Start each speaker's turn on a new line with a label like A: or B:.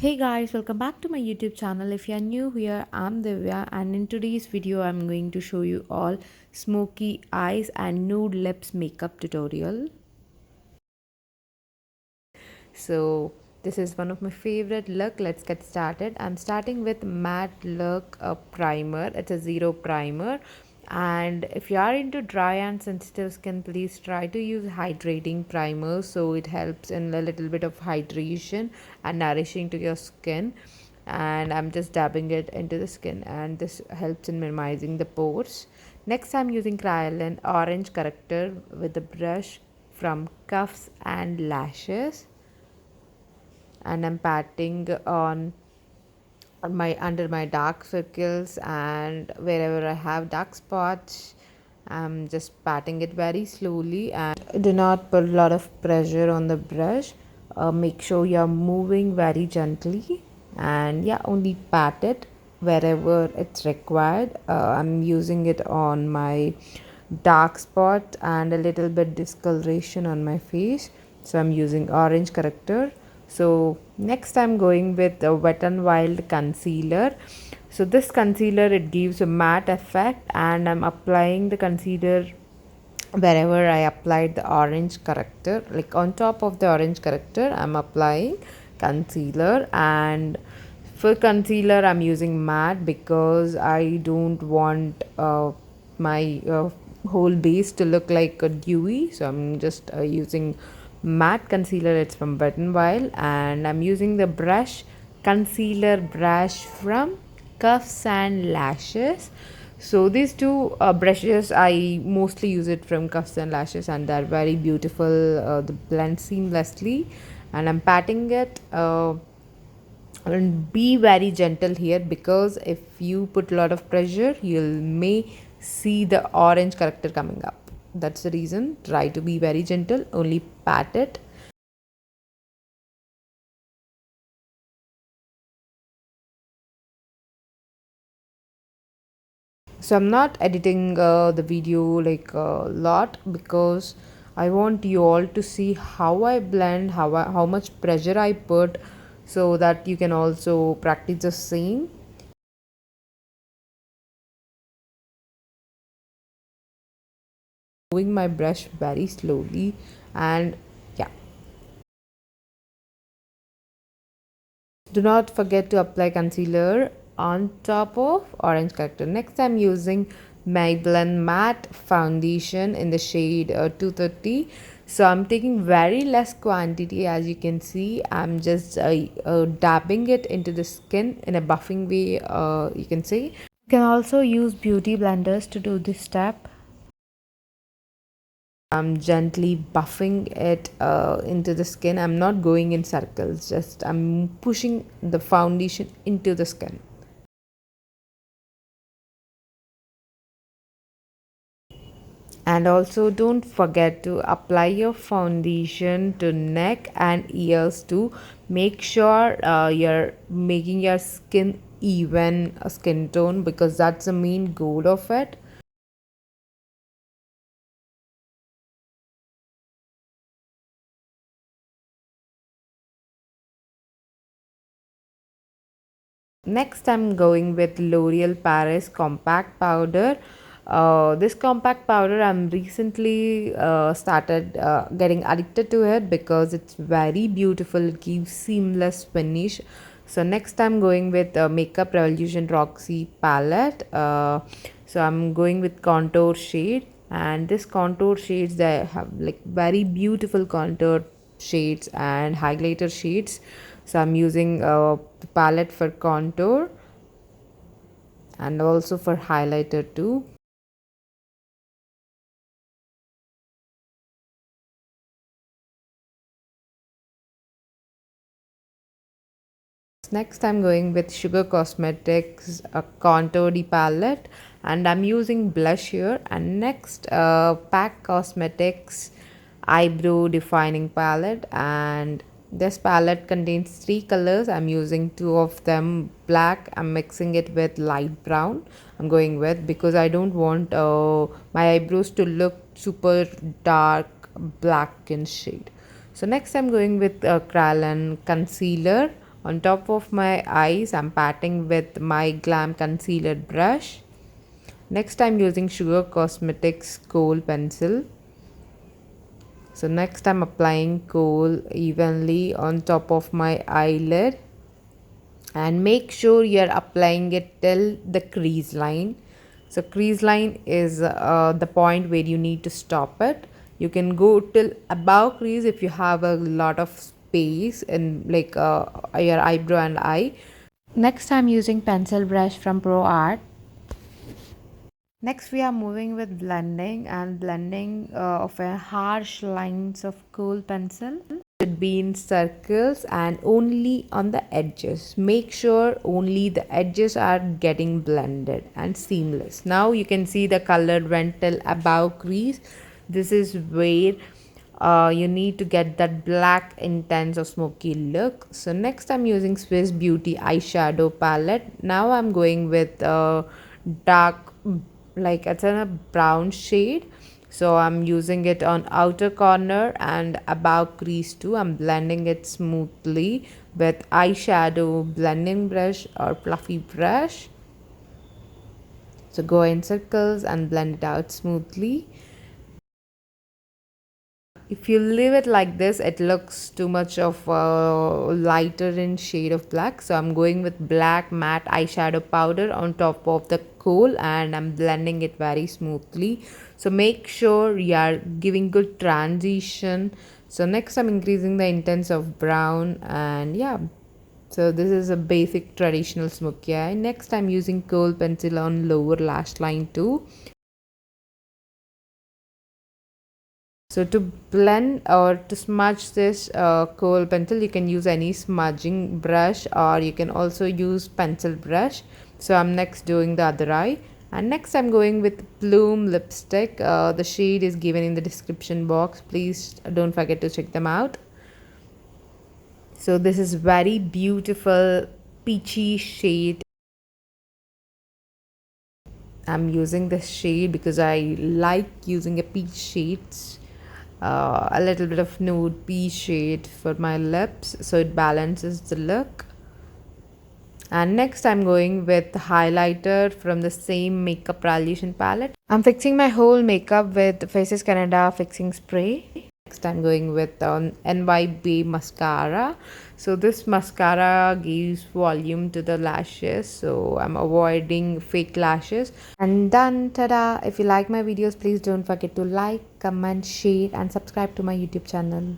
A: Hey guys, welcome back to my YouTube channel. If you are new here, I'm Divya, and in today's video I'm going to show you all smoky eyes and nude lips makeup tutorial. So this is one of my favorite look. Let's get started. I'm starting with matte look primer. It's a zero primer, and if you are into dry and sensitive skin, please try to use hydrating primer, so it helps in a little bit of hydration and nourishing to your skin. And I'm just dabbing it into the skin, and this helps in minimizing the pores. Next, I'm using Kryolan orange corrector with the brush from cuffs and lashes, and I'm patting on my under my dark circles and wherever I have dark spots. I'm just patting it very slowly, and do not put a lot of pressure on the brush. Make sure you're moving very gently, and yeah, only pat it wherever it's required. I'm using it on my dark spot and a little bit discoloration on my face, so I'm using orange corrector. So next I'm going with the Wet n Wild concealer. So this concealer, it gives a matte effect, and I'm applying the concealer wherever I applied the orange corrector. Like on top of the orange corrector I'm applying concealer, and for concealer I'm using matte because I don't want my whole base to look like a dewy, so I'm just using matte concealer. It's from Wet n Wild, and I'm using the brush concealer brush from Cuffs and Lashes. So these two brushes, I mostly use it from Cuffs and Lashes, and they're very beautiful. They blend seamlessly, and I'm patting it. And be very gentle here, because if you put a lot of pressure, you'll may see the orange character coming up. That's the reason. Try to be very gentle. Only pat it. So I'm not editing the video like a lot, because I want you all to see how I blend, how much pressure I put, so that you can also practice the same. Moving my brush very slowly, and yeah, do not forget to apply concealer on top of orange character. Next, I'm using Maybelline matte foundation in the shade 230. So I'm taking very less quantity. As you can see, I'm just dabbing it into the skin in a buffing way, you can say. You can also use beauty blenders to do this step. I'm gently buffing it into the skin. I'm not going in circles, just I'm pushing the foundation into the skin. And also don't forget to apply your foundation to neck and ears too. Make sure you're making your skin even skin tone, because that's the main goal of it. Next, I'm going with L'Oreal Paris Compact Powder. This compact powder, I'm recently started getting addicted to it, because it's very beautiful. It gives seamless finish. So next, I'm going with Makeup Revolution Roxy palette. So I'm going with contour shade, and this contour shades, they have like very beautiful contour shades and highlighter shades. So I'm using the palette for contour and also for highlighter too. Next, I'm going with Sugar Cosmetics Contour de palette, and I'm using blush here. And next, Pack Cosmetics Eyebrow Defining Palette, and this palette contains three colors. I'm using two of them black. I'm mixing it with light brown. I'm going with, because I don't want my eyebrows to look super dark black in shade. So next I'm going with Kryolan concealer On top of my eyes, I'm patting with my Glam Concealer brush. Next, I'm using Sugar Cosmetics Kohl Pencil. So next, I'm applying kohl evenly on top of my eyelid. And make sure you're applying it till the crease line. So crease line is the point where you need to stop it. You can go till above crease if you have a lot of space in like your eyebrow and eye. Next, I'm using pencil brush from Pro Art. Next, we are moving with blending and blending of a harsh lines of kohl pencil. Should be in circles and only on the edges. Make sure only the edges are getting blended and seamless. Now you can see the color went till above crease. This is where you need to get that black intense or smoky look. So next I'm using Swiss Beauty eyeshadow palette. Now I'm going with dark, like it's in a brown shade. So I'm using it on outer corner and above crease too. I'm blending it smoothly with eyeshadow blending brush or fluffy brush. So go in circles and blend it out smoothly. If you leave it like this, it looks too much of lighter in shade of black. So I'm going with black matte eyeshadow powder on top of the kohl and I'm blending it very smoothly. So make sure you are giving good transition. So next I'm increasing the intense of brown and yeah. So this is a basic traditional smoky eye. Next I'm using kohl pencil on lower lash line too. So to blend or to smudge this kohl pencil, you can use any smudging brush or you can also use pencil brush. So I'm next doing the other eye. And next I'm going with Plume lipstick. The shade is given in the description box. Please don't forget to check them out. So this is very beautiful peachy shade. I'm using this shade because I like using a peach shades. A little bit of nude peach shade for my lips so it balances the look. And next I'm going with highlighter from the same makeup revolution palette. I'm fixing my whole makeup with Faces Canada fixing spray. Next I'm going with NYB mascara. So this mascara gives volume to the lashes, so I'm avoiding fake lashes. And done, tada! If you like my videos, please don't forget to like, comment, share and subscribe to my YouTube channel.